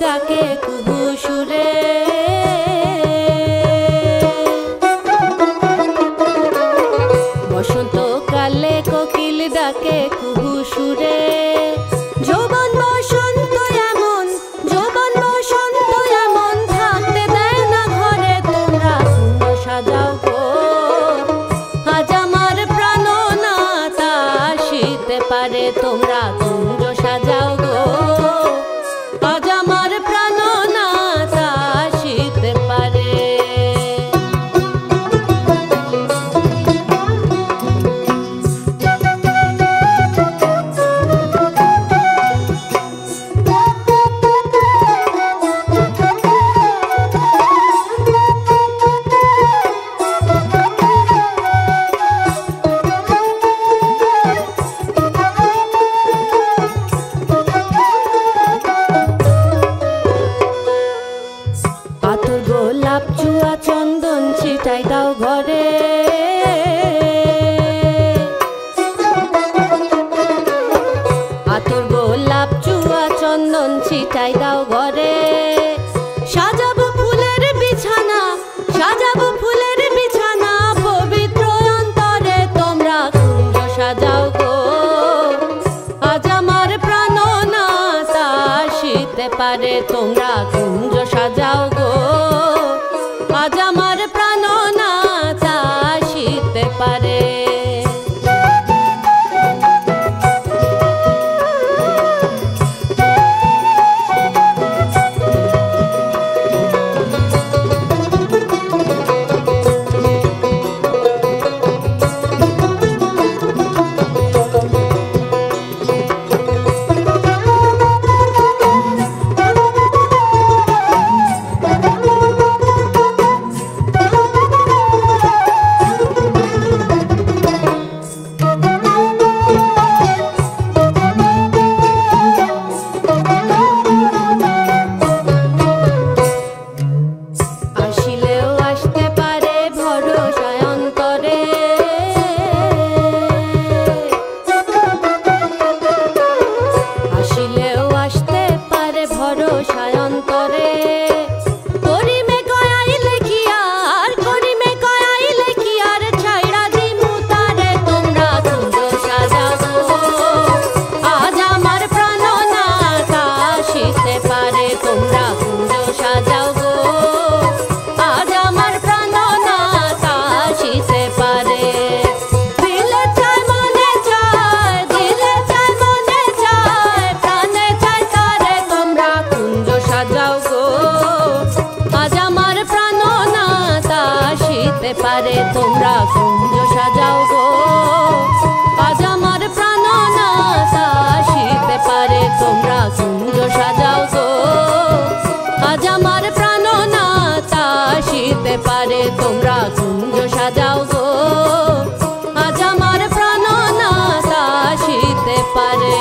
ডাকে কুহু সুরে। বসন্তকালে কোকিল ডাকে কুহু সুরে। যৌবন বসন্ত এমন, যৌবন বসন্ত এমন, থাকতে দেয় না ঘরে। তোমরা কুঞ্জ সাজাও গো, আজ আমার প্রাণনাথ আসিতে পারে। তোমরা কুঞ্জ সাজাও গো, আজ আমার প্রাণনাথ আসিতে পারে। আতর গোলাপ চুয়া চন্দন ছিটাই দাও ঘরে। আতর গোলাপ চুয়া চন্দন ছিটাই দাও ঘরে। সাজাবো ফুলের বিছানা, সাজাবো ফুলের বিছানা, পবিত্র অন্তরে। তোমরা কুঞ্জ সাজাও গো, আজ আমার প্রাণনাথ আসিতে পারে। তোমরা কুঞ্জ সাজাও গো, আজ আমার প্রাণনাথ আসিতে পারে। আসিলেও আসতে পারে ভরসায় অন্তরে। আসিলেও আসতে পারে ভরসায় অন্তরে। করিমে কয়াইলে কি আর, করিমে কয়াইলে কি আর, ছাইড়া দিমু তারে। তোমরা কুঞ্জ সাজাও গো, আজ আমার প্রাণনাথ আসিতে পারে। তোমরা কুঞ্জ সাজাও গো, আজ আমার প্রাণনাথ আসিতে পারে। দিলে চায় মনে চায়, দিলে চায় মনে চায়, প্রাণে চায় তারে। তোমরা কুঞ্জ সাজাও গো, আজ আমার প্রাণনাথ আসিতে পারে। তোমরা কুঞ্জ সাজাও গো, আজ আমার প্রাণনাথ আসিতে পারে। তোমরা কুঞ্জ সাজাও গো, আজ আমার প্রাণনাথ আসিতে পারে। তোমরা কুঞ্জ সাজাও গো, আজ আমার প্রাণনাথ আসিতে পারে।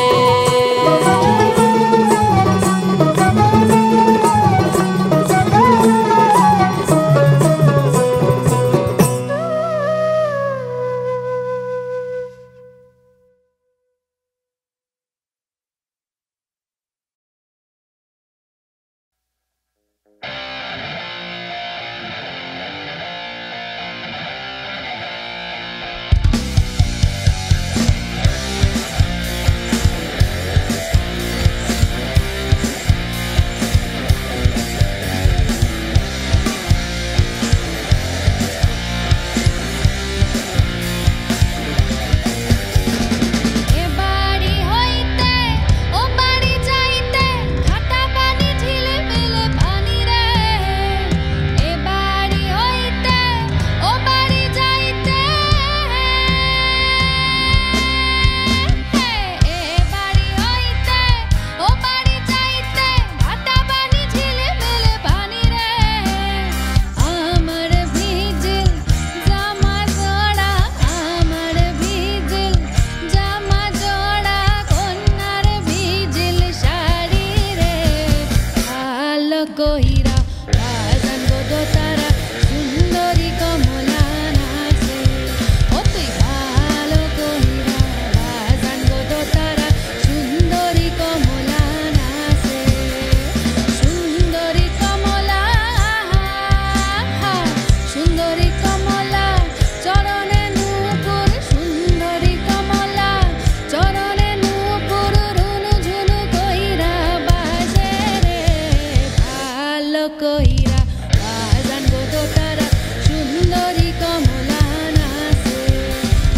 কইরা বাজান গো দোতারা সুন্দরী কমলা নাচে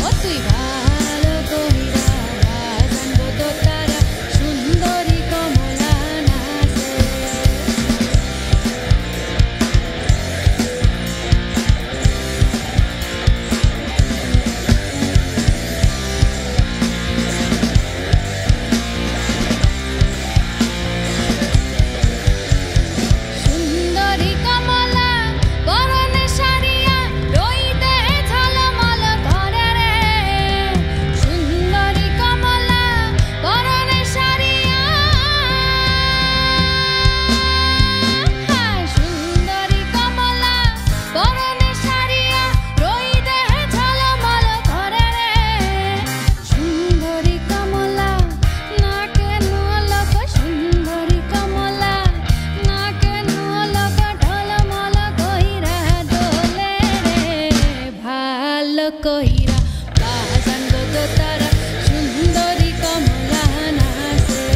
ও তুই ভালো কইরা বাজান গো দোতারা সুন্দরী কমলা নাচে সুন্দরী কমলা পরনে সারিয়া রইতে ঝলমল করে রে সুন্দরী কমলা পরনে সারিয়া সুন্দরী কমলা পরনে সারিয়া রইতে ঝলমল করে রে সুন্দরী কমলা নাকে নলক সুন্দরী কমলা নাকে নলক ঢলমল কইরা দোলে রে ভালো কইরা বাজান গো দোতারা সুন্দরী কমলা নাচে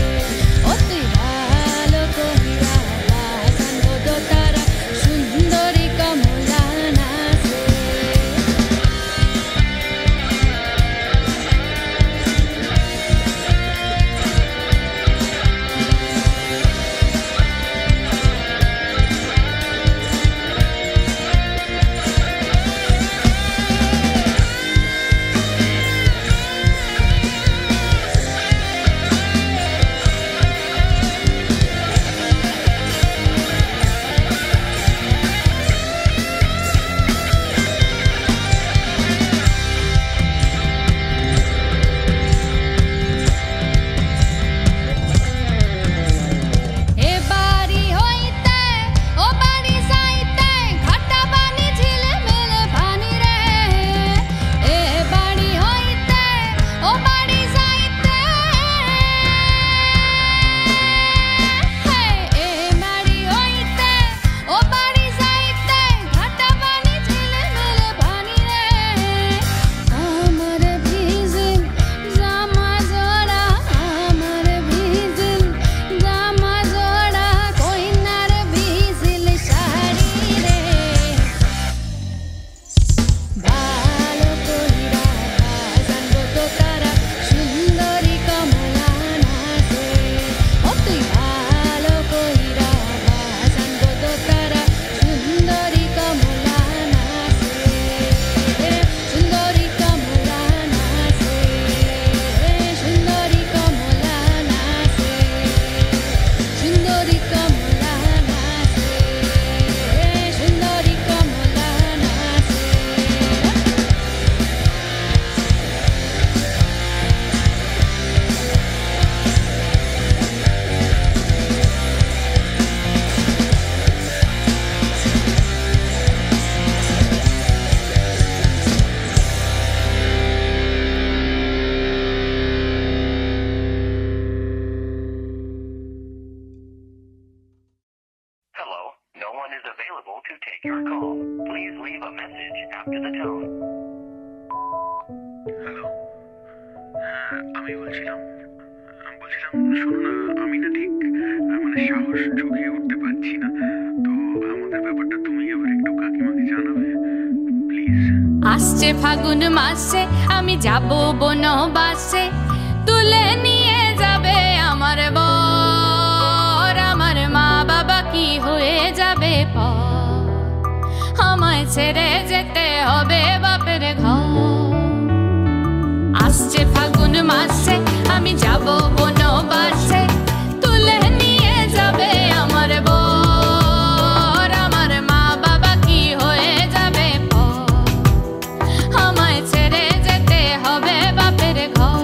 ও তুই ভালো কইরা বাজান গো দোতারা সুন্দরী কমলা নাচে এ বাড়ি হইতে ও বাড়ি যাইতে ঘাটা পানি ঝিলমিল পানি রে এ বাড়ি হইতে ও বাড়ি যাইতে এ বাড়ি হইতে ও বাড়ি যাইতে ঘাটা পানি ঝিলমিল পানি রে আমার ভিজিল জামা জোড়া আমার ভিজিল জামা জোড়া কইনার ভিজিল শাড়ি রে ভালো কইরা বাজান গো দোতারা সুন্দরী কমলা নাচে ও তুই ভালো কইরা বাজান গো দোতারা সুন্দরী কমলা নাচে সুন্দরী কমলা নাচে সুন্দরী কমলা নাচে সুন্দরী কমলা নাচে সুন্দরী কমলা নাচে Hello, no one is available to take your call. Please leave a message after the tone. Hello হ্যাঁ আমি বলছিলাম শোনো না আমি না ঠিক মানে সাহস জুগিয়ে উঠতে পারছি না তো আমাদের ব্যাপারটা তুমি এবার একটু কাকিমাকে জানাবে প্লিজ আসছে ফাগুন মাসে আমি যাব বনবাসে তুলে নিয়ে যাবে আমার বর আমার মা বাবা কি হয়ে যাবে পর আমায় ছেড়ে যেতে হবে বাপের ঘর আসছে ফাগুন মাসে আমি যাব বনবাসে তুলে নিয়ে যাবে আমার বর আমার মা বাবা কি হয়ে যাবে পর আমায় ছেড়ে যেতে হবে বাপের ঘর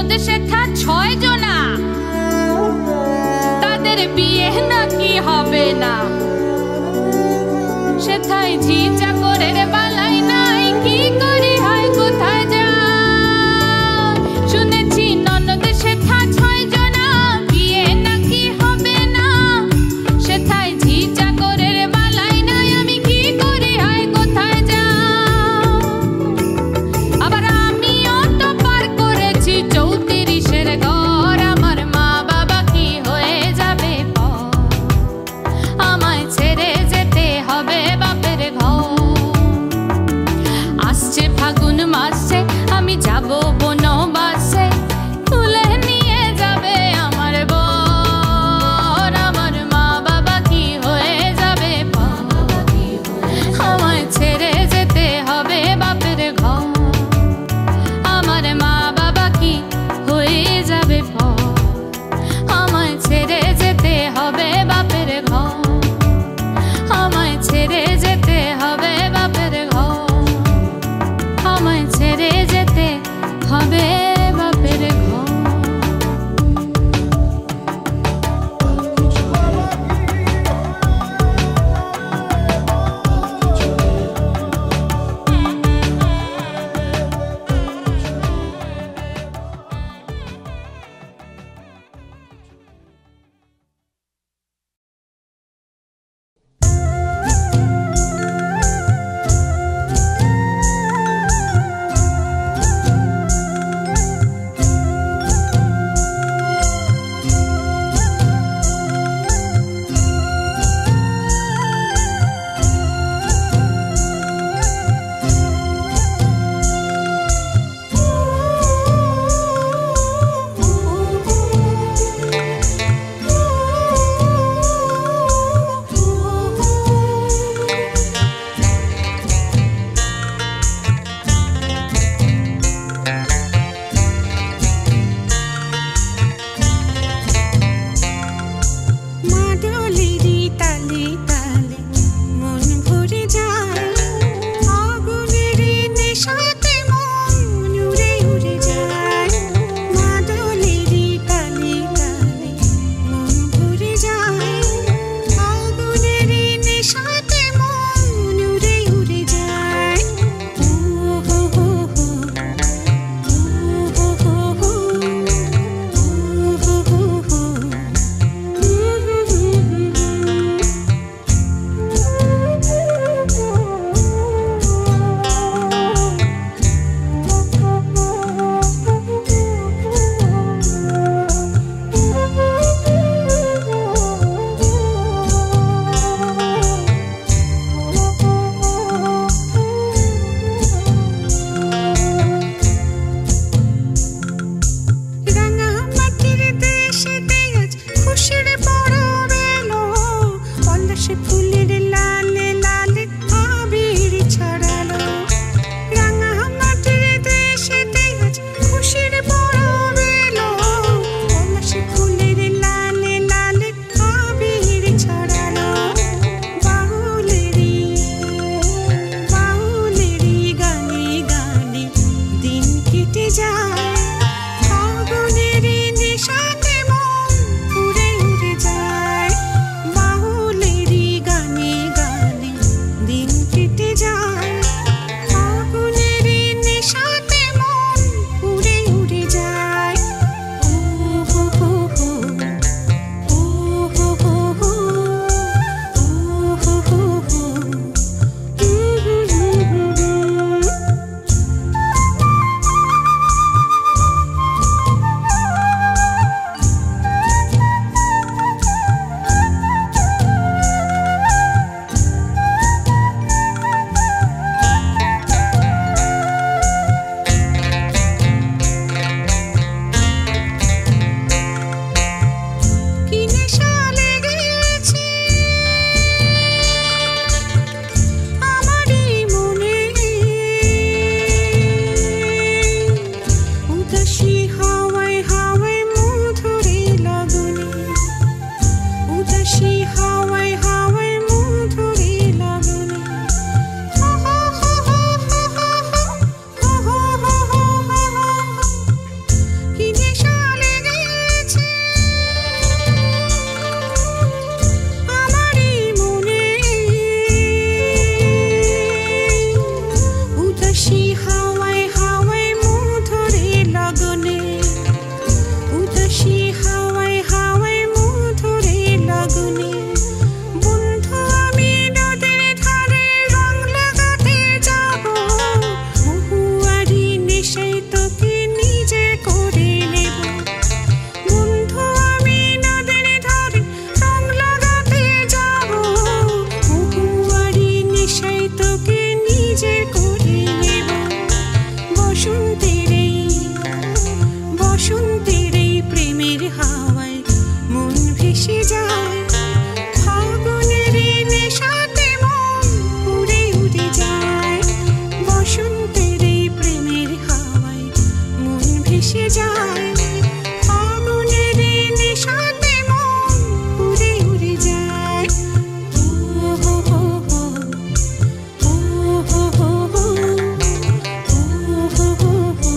ননদ সেথা 6 জনা, তাদের বিয়ে নাকি হবে না। সেথায় ঝি চাকরের বালাই নাই, কি করি হয় কোথায় যা। শুনেছি ননদ সেথা 6 জনা, বিয়ে নাকি হবে না। সেথায় ঝি চাকরের বালাই নাই, আমি কি করি হয় কোথায় যা। আবার আমিও তো পার করেছি 34-এর ঘর, আমার মা বাবা কি হয়ে যাবে পর। আমায় ছেড়ে যেতে হবে বাপের ঘর। আসছে ফাগুন মাসে আমি যাব বনবাসে, তুলে নিয়ে যাবে আমার বর। আমার মা বাবা কি হয়ে যাবে পর। আমায় ছেড়ে যেতে হবে বাপের ঘর। আমার মা বাবা কি হয়ে যাবে পর। আমায় ছেড়ে যেতে হবে বাপের ঘর। আমায় ছেড়ে যেতে হবে বাপের ঘর। আমায় ছেড়ে যেতে হবে বাপের ঘর। মিশে যায় ফাগুনের নেশাতে মন উড়ে উড়ে যায় ও হো হো হো ও হো হো হো ও হো হো হো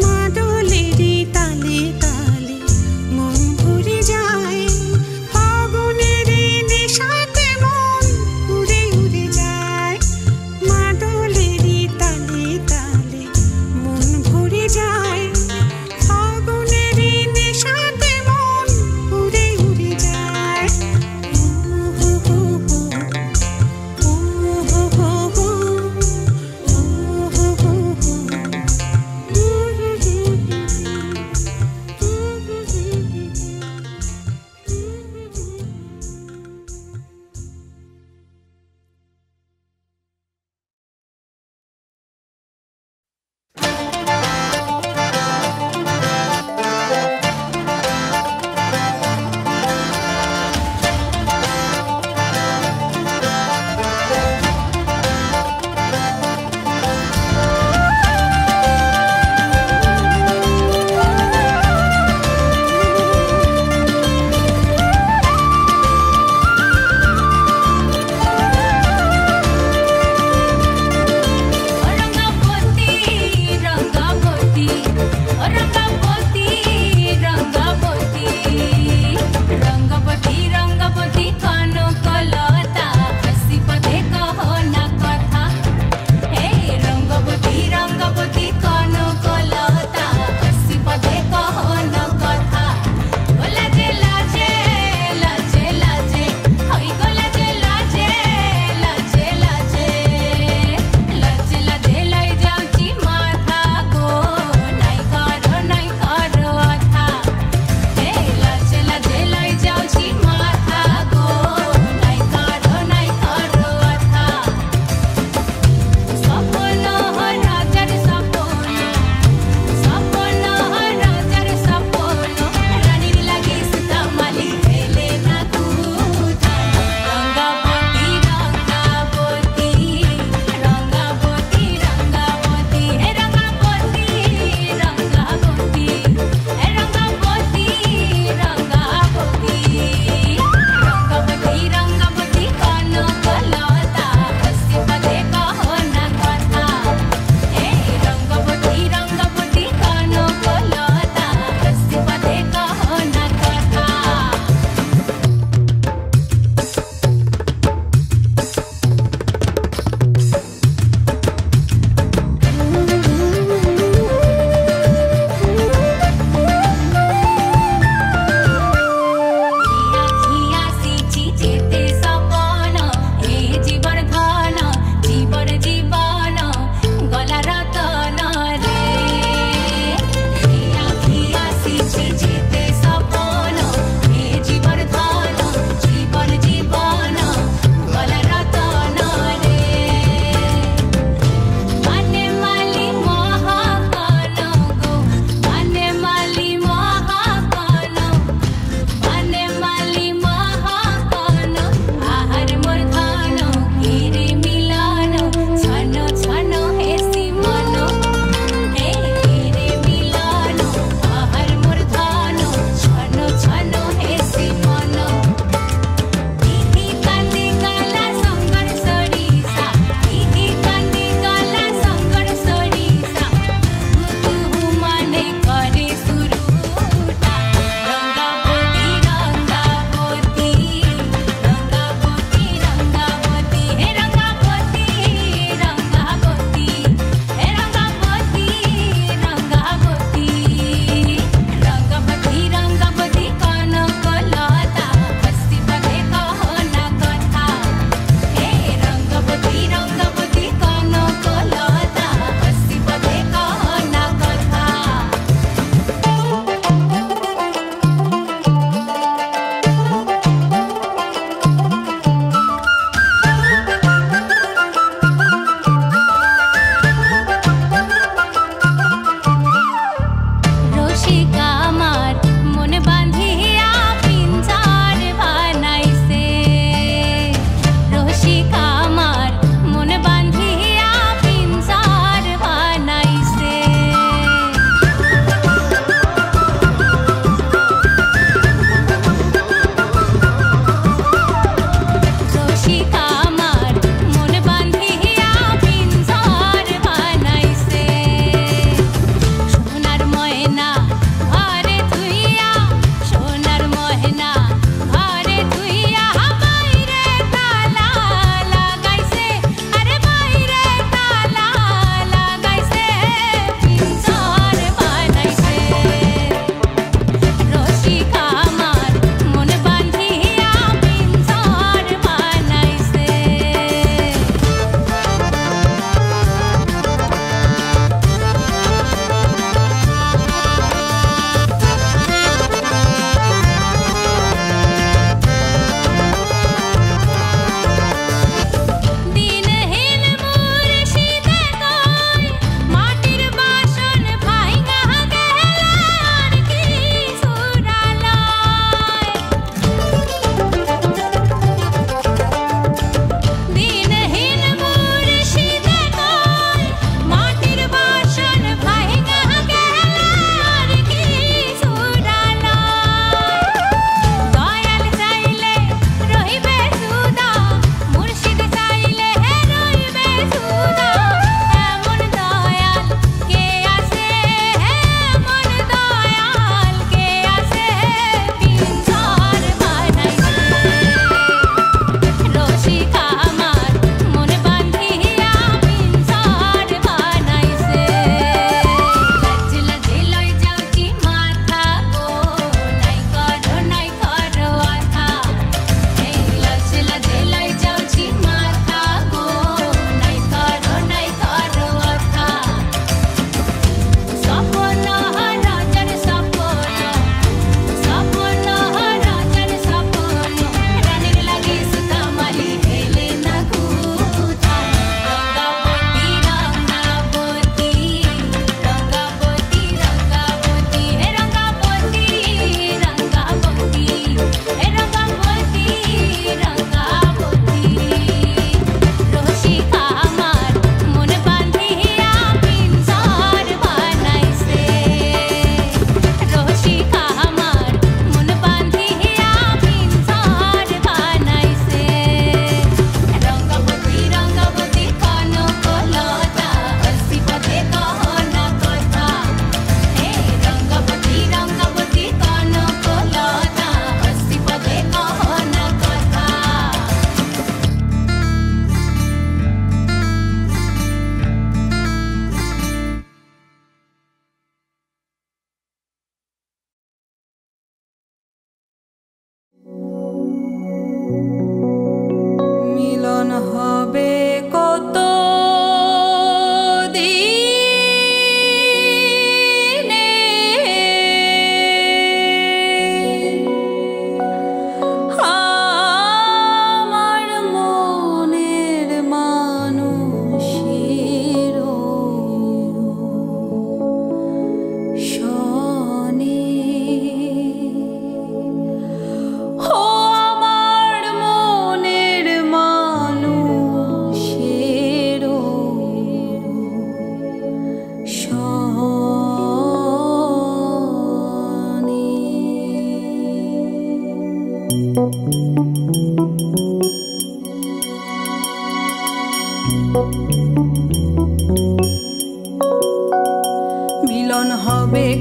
মাদলেরই তালে তালে মন ভরে যায় ফাগুনের নেশাতে মন উড়ে উড়ে যায় মাদলেরই তালে তালে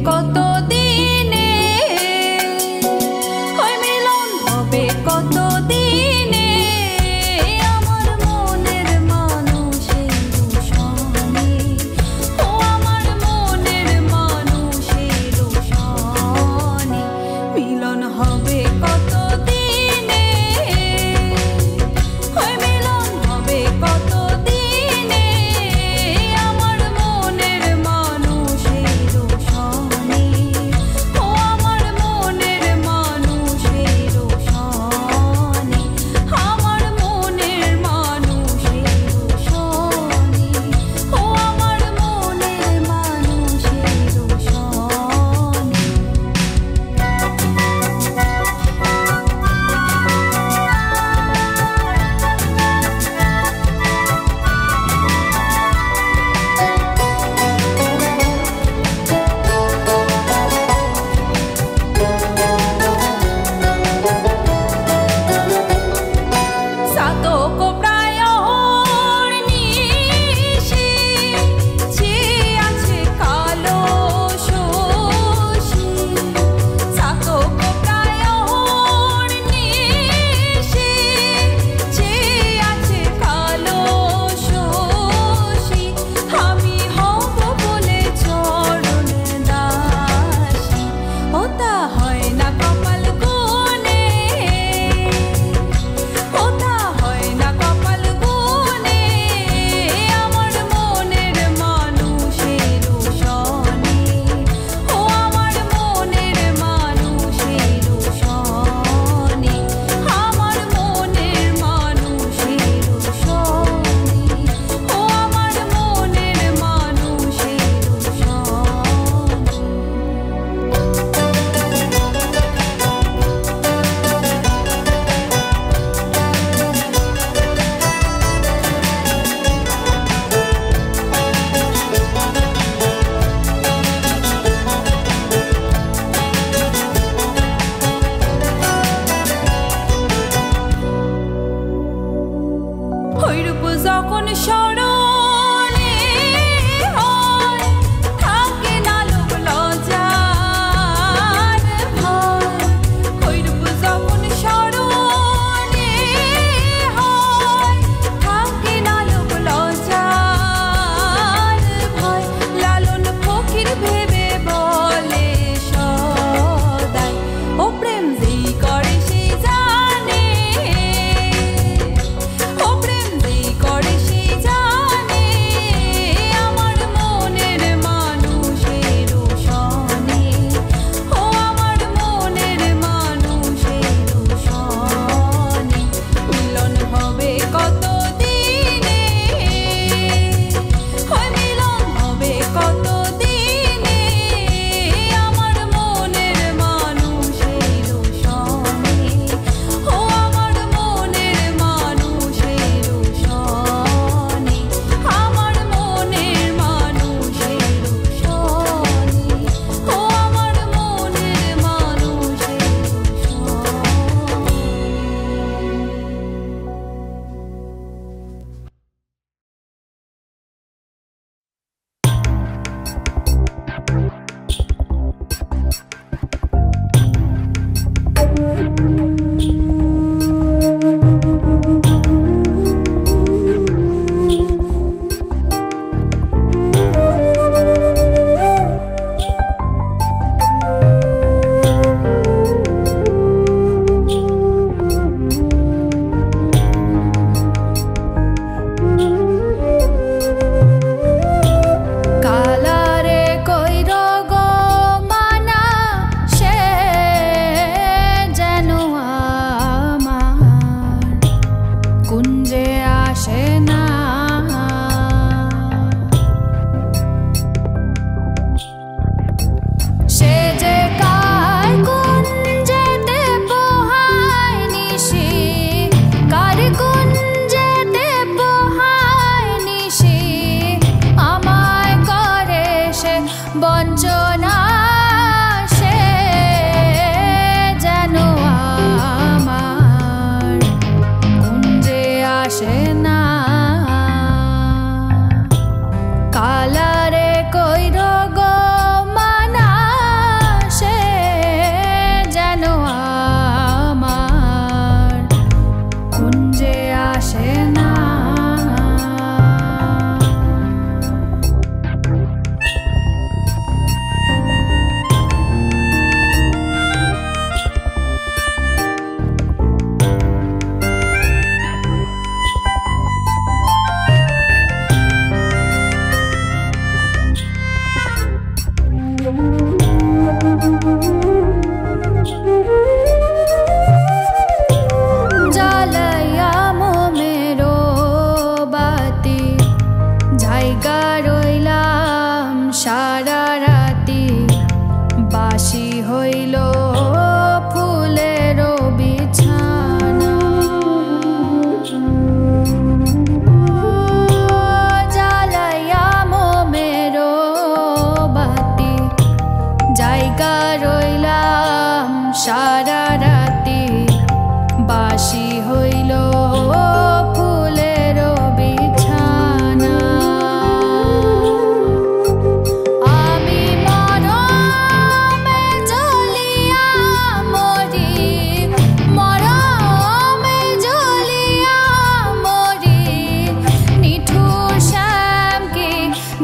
কত দিনে, ওই মিলন হবে কত দিনে, আমার মনের মানুষের সনে, ও আমার মনের মানুষের সনে মিলন হবে কত দিনে, ওই মিলন হবে কত দিনে, আমার মনের মানুষের সনে।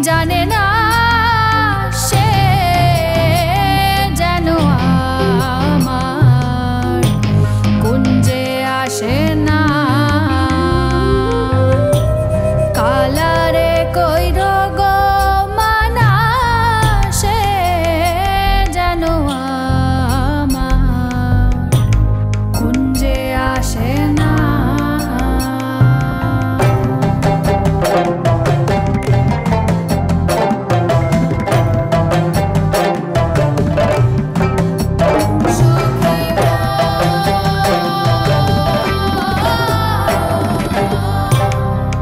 জানে না সে যেন আমার কুঞ্জে আসে না কালারে কইর গো মানা সে যেন আমার কুঞ্জে আসে না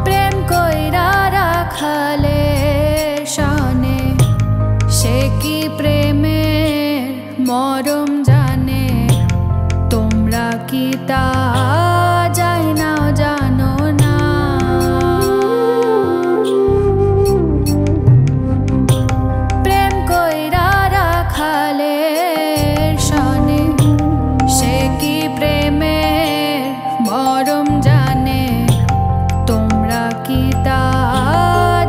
প্রেম কইরা রাখালে শানে সে কি প্রেমের মরম জানে তোমরা কি তা যাই না জানো না প্রেম কইরা রাখালে শানে সে কি প্রেমের মরম জানে তোমরা কি তা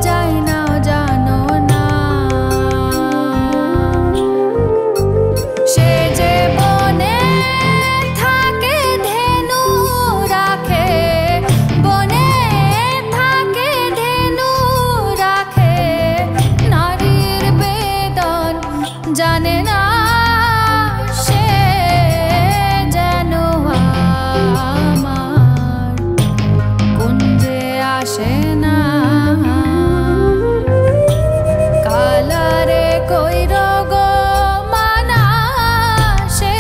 যাই না জানো না সে যে বনে থাকে ধেনু রাখে বনে থাকে ধেনু রাখে নারীর বেদন জানে না সে যেন আমার কুঞ্জে আসে না কালারে কইর গো মানা সে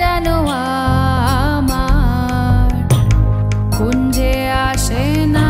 যেন আমার কুঞ্জে আসে না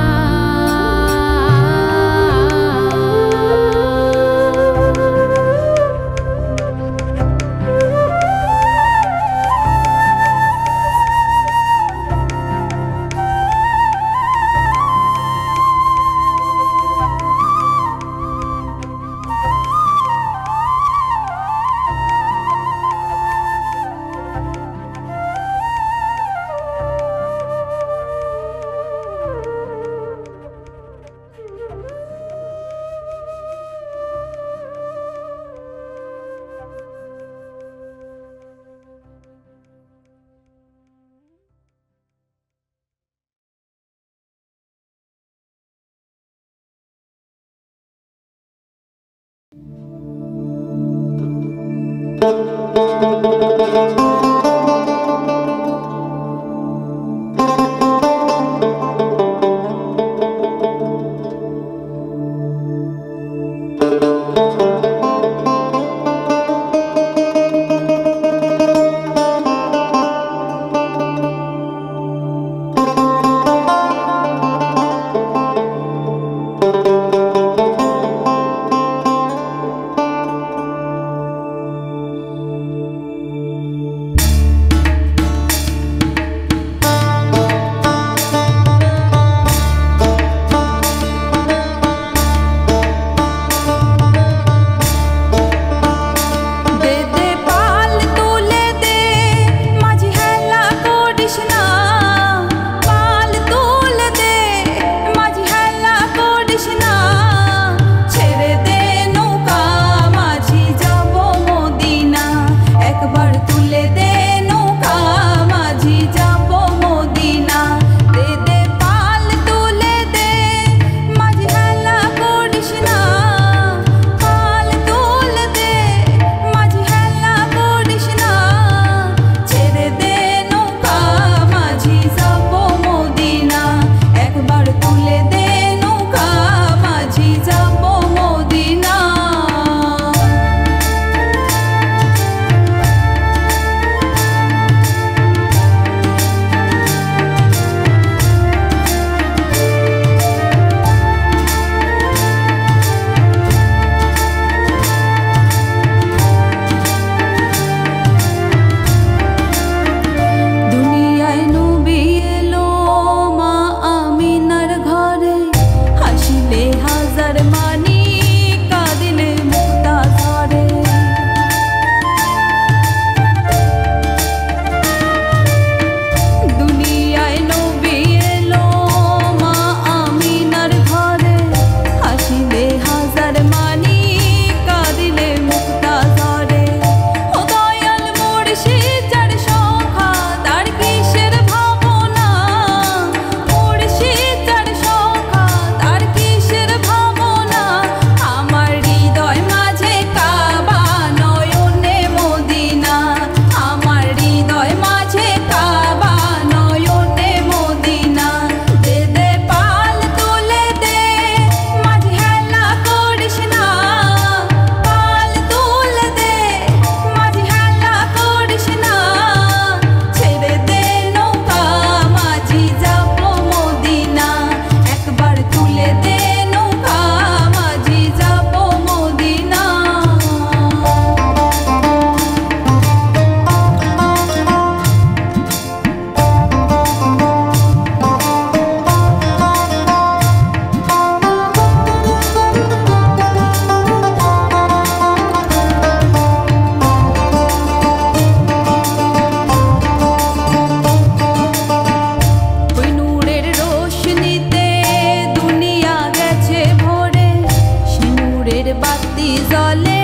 জ্বলে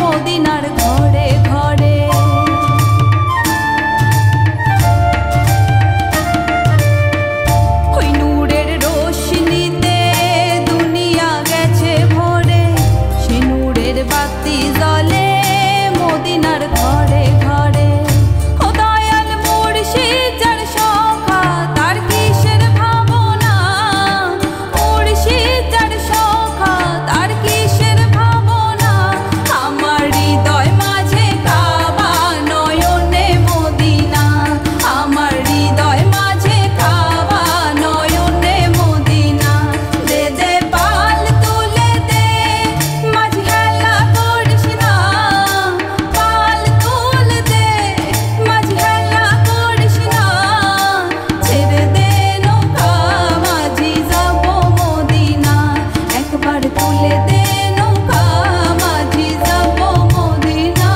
মদিনার ঘরে ঘরে। ওই নূরের রোশনীতে দুনিয়া গেছে ভরে, সে নূরের বাতি জ্বলে মদিনার ঘরে ঘরে। ও দয়াল মুর্শিদ যার সখা তার কিসের ভাবনা, মুর্শিদ যার সখা তার কিসের ভাবনা। আমার হৃদয় মাঝে কাবা নয়নে মদিনা, আমার হৃদয় মাঝে কাবা নয়নে মদিনা। দে দে পাল তুলে দে মাঝি হেলা করিস না, পাল তুলে দে মাঝি হেলা করিস না। ছেড়ে দে নৌকা মাঝি যাব মদিনা, একবার তুলে দে নৌকা মাঝি যাব মদিনা।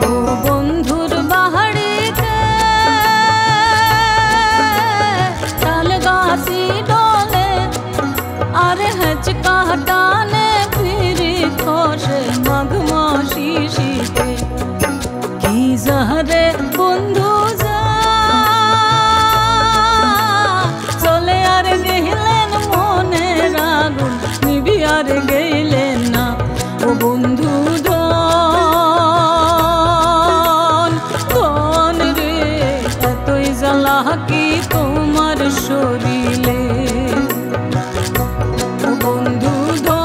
ও বন্ধুর বাহারিতে তাল গাছি ডলে, আরে হেঁচকা টানে ফিরি খসে মাঘ মাসি শীতে। কি জাহারে বন্ধু যা চলে আর গেলেন মনের আগুন নিবি আর গেলেন না। ও বন্ধু ধন ধন রে এতই জ্বালা কি তোমার শরীরে। ও বন্ধু ধন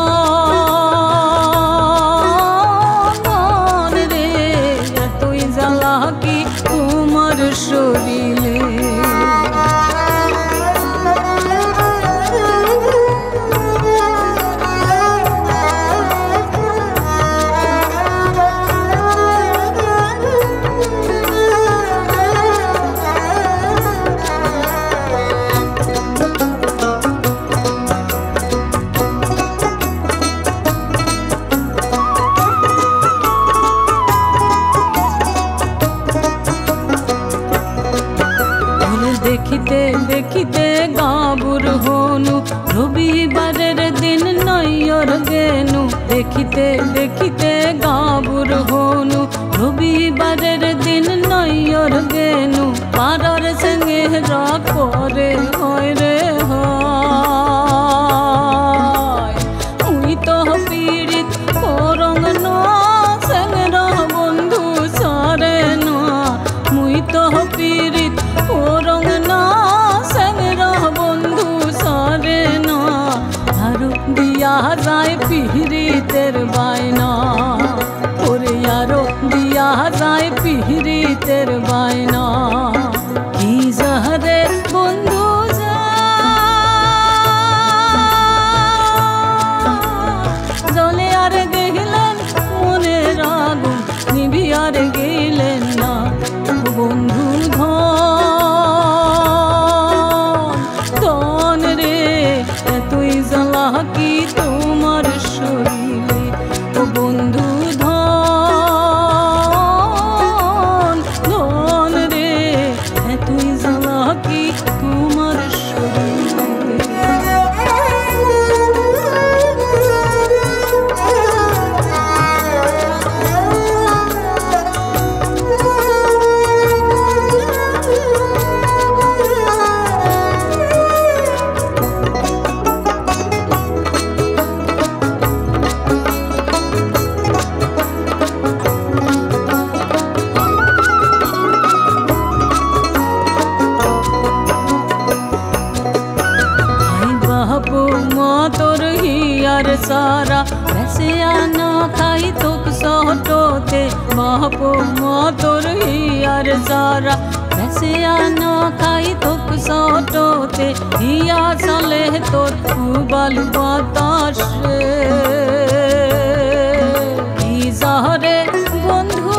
ধন রে এতই জ্বালা কি তোমার শরীরে। দেখিতে দেখিতে গাবুর হনু, রবিবারের দিন নয়র গেনু। দেখিতে দেখিতে গাবুর হনু, রবিবারের দিন নয়র গেনু। পাড়ার সঙ্গে করে হয় রে হয়, উই তো পীড়িত করং না সঙ্গে বন্ধু সারে না। মুই তো পীড়িত করং না সঙ্গে বন্ধু সারে না। আরো দিয়া যায় পিহিরিতের বায়না, ওরে আরো দিয়া যায় পিহিরিতের বায়না। কি জাহারে বন্ধু যা জলে আর গেলেন মনের আগুন নিবি আর গেলেন না। বন্ধু ধন ধন রে এতই জ্বালা কি তোমার শরীরে। ও বন্ধু ধন ধন রে এতই জ্বালা কি তোমার শরীরে। सारा वैसे आना खाई तुक सोटोते बापो मोतोर ही यार सारा वैसे आना खाई तुक सोटोते हिया चले तोर उबाल बतास की जहरे बंधु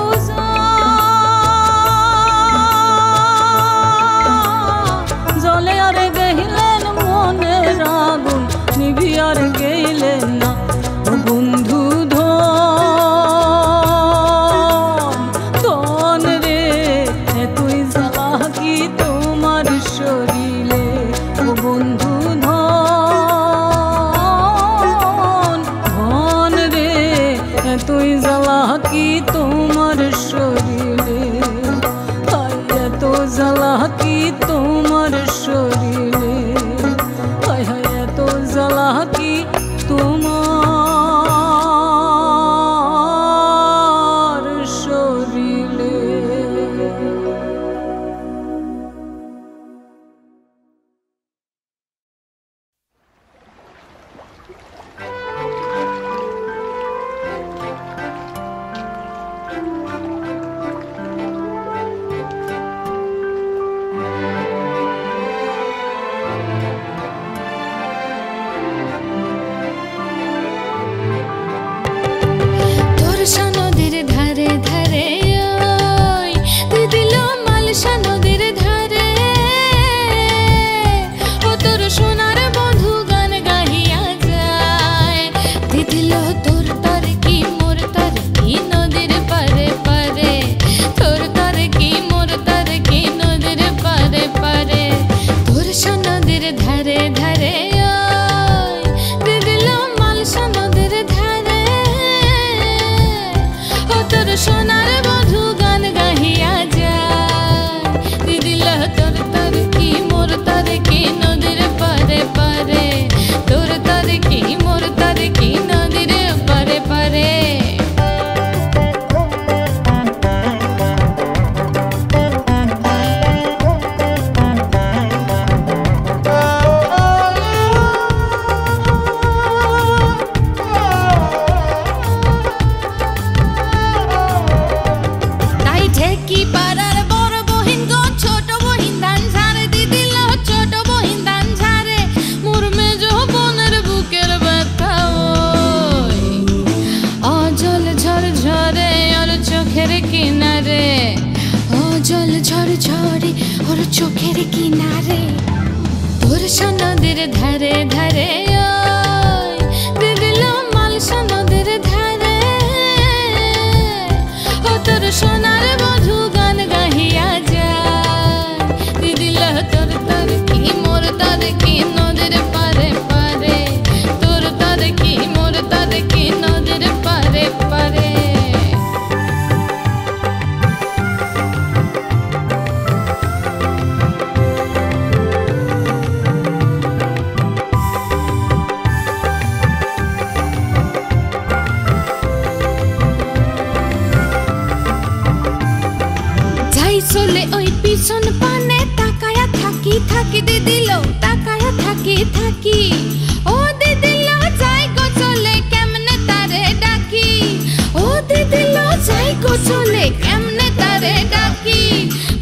তোর সোনার বধূ গান গাহিয়া যায় দিদিল তোর তোর কি মোর তোর কি নদীর পারে পারে তোর তোর কি মোর তোর কি নদীর পারে পারে ঝরে ওর চোখের কিনারে তোর নদীর ধারে ধারে দিদিল মালসা নদীর ধারে ও তোর সোনার বধূ গান গাহিয়া যায় দিদিল তোর তোর কি মোর তোর কি নদীর পারে পারে তোর তোর কি মোর তোর কি নদীর পারে পারে চলে ওই পিছন পানে তাকায়া থাকি থাকি দিদিল তাকায়া থাকি থাকি ও দিদিল যাই গো চলে কেমনে তারে ডাকি ও দিদিল যাই গো চলে কেমনে তারে ডাকি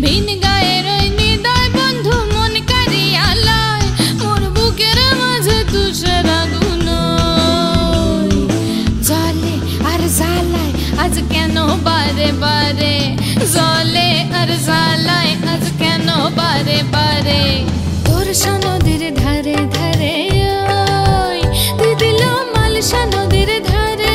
ভিন গায়ের ওই নিদয় বন্ধু মন কারিয়া লয় মোর বুকের মাঝে তুষার আগুন জলে আর জ্বালায় আজ কেন বারে বারে জলে আর জ্বালায় আজ কেন বারে বারে তোর নদীর ধারে ধারে দিদিল মালসা নদীর ধারে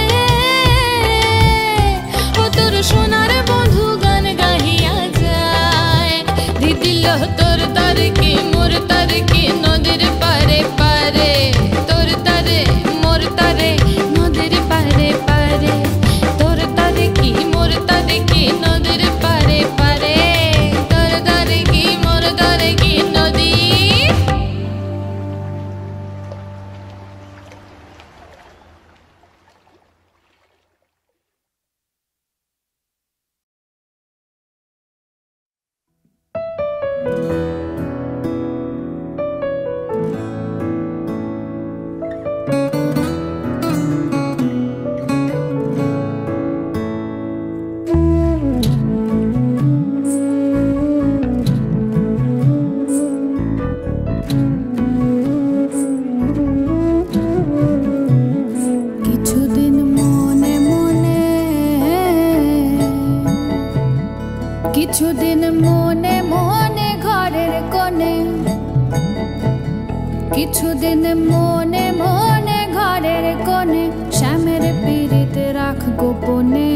ও তোর সোনার বধূ গান গাহিয়া যায় দিদিল তোর তার কি মোর তার কি নদীর পারে পারে তোর তারে মোর তারে নদীর পারে পারে তোর তারে কি মোর তারে কি নদীর পারে পারে তোর তারে কি মোর তারে কি নদী কিছুদিন মনে মনে ঘরের কোণে কিছুদিন মনে মনে ঘরের কোণে শ্যামের পীড়িতে রাখ গোপনে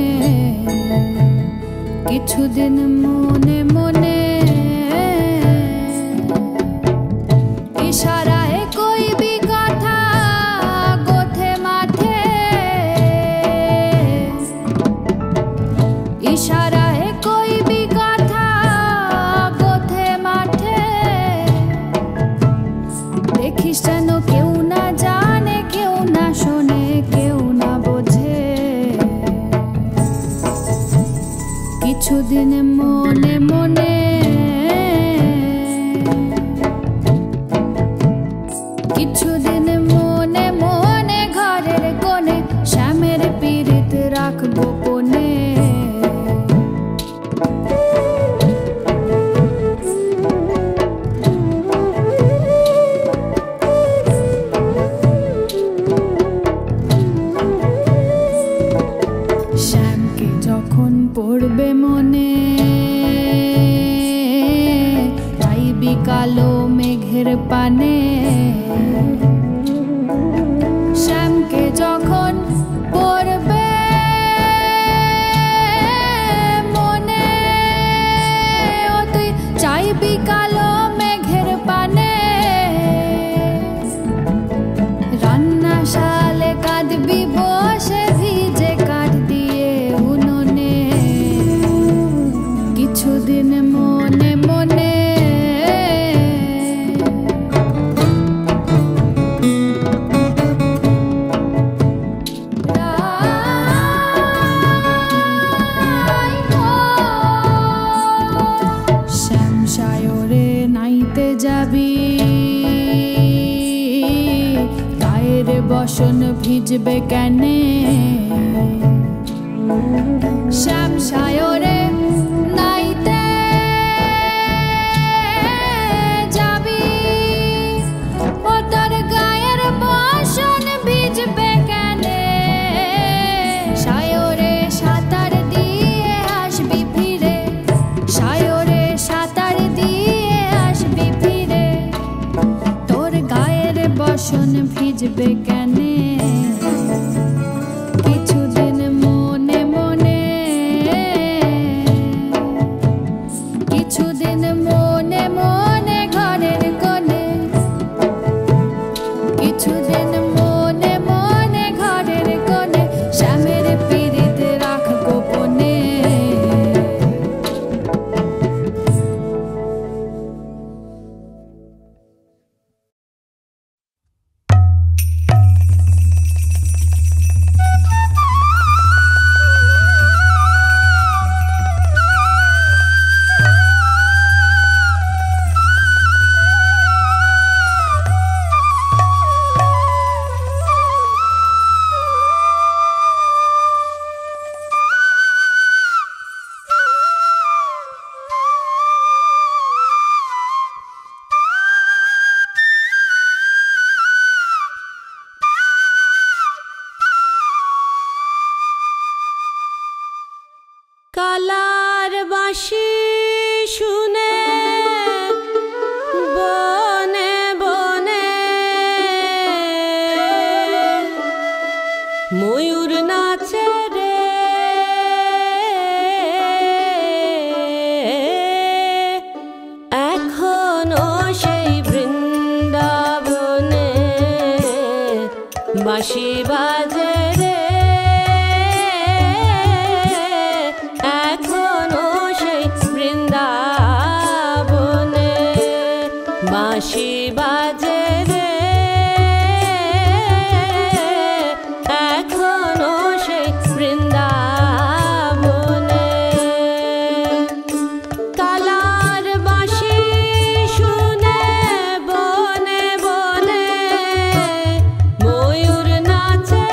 কিছুদিন মনে মনে ইশারায় কইবি কথা গোথে মাঠে ইশারায় কইবি কথা গোথে মাঠে দেখিস যেন কেউ না জানে কেউ না শোনে কেউ না বোঝে কিছুদিন মনে মনে কিছুদিন মনে মনে ঘরের কোণে শ্যামের পীড়িত রাখ গোপনে শ্যামকে যখন পড়বে মনে চাইবি কালো মেঘের পানে শ্যামকে যখন পড়বে মনে ও তুই চাইবি কালো মেঘের পানে রান্না শালে কাঁদবি বসে ভিজে কাঠ দিয়ে উনুনে বসন ভিজবে কেনে শ্যাম সায়রে নাইতে যাবি ও তোর গায়ের বসন ভিজবে কেনে সায়রে সাঁতার দিয়ে আসবি ফিরে সায়রে সাঁতার দিয়ে আসবি ফিরে তোর গায়ের বসন ভিজবে কেনে কিছুদিন মনে মনে কিছুদিন মনে মনে ঘরের কোণে কিছুদিন মনে মনে ঘরের কোণে শ্যামের পীড়িত রাখ গোপনে কালার বাঁশি শুনে বনে বনে ময়ূর নাচে রে এখনো সেই বৃন্দাবনে বাঁশি বাজে রে বাঁশি বাজে রে এখনো সেই বৃন্দাবনে কালার বাঁশি শুনে বনে বনে ময়ূর নাচে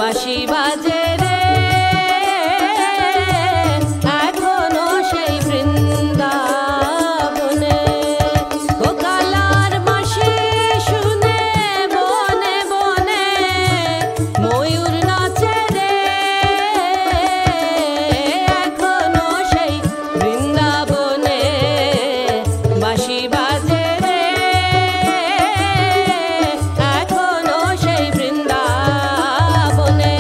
বাঁশি বাজে রে এখনো সেই বৃন্দাবনে গোকালার বাঁশি শুনে বনে বনে ময়ূর নাচে রে এখনো সেই বৃন্দাবনে বাঁশি বাজে রে এখনো সেই বৃন্দাবনে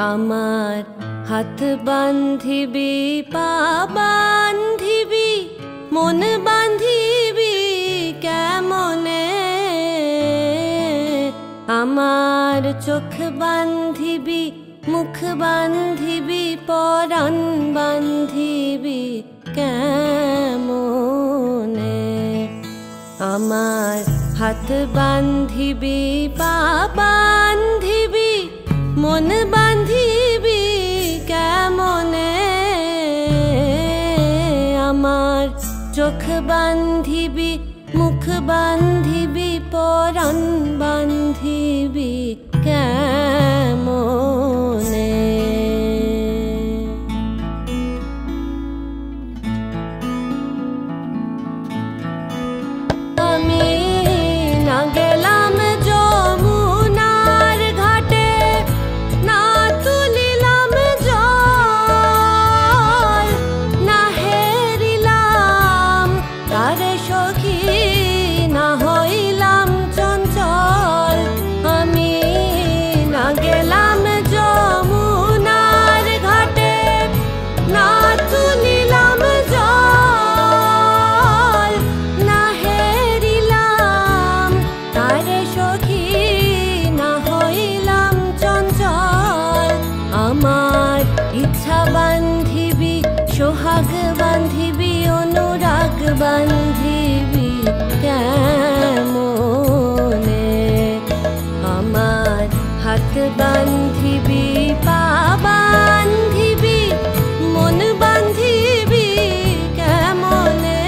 আমার হাত বান্ধিবি পা বান্ধিবি মন বান্ধিবি কেমনে আমার চোখ বান্ধিবি মুখ বান্ধিবি পরাণ বান্ধিবি কেমনে আমার হাত বান্ধিবি পা বান্ধিবি মন বান্ধিবি কেমনে আমার চোখ বান্ধিবি মুখ বান্ধিবি পরাণ বান্ধিবি কেমনে আমি না গেলাম যমুনার ঘাটে না তুলিলাম জল না হেরিলাম তার সখী না হইলাম চঞ্চল আমি না গেলাম যমুনার ঘাটে না তুলিলাম জল না হেরিলাম তার সখী না হইলাম চঞ্চল আমার ইচ্ছা বান্ধিবি সোহাগ বান্ধিবি অনুরাগ বান্ধিবি কেমনে আমার হাত বান্ধিবি পা বান্ধিবি মন বান্ধিবি কেমনে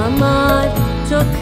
আমার চোখ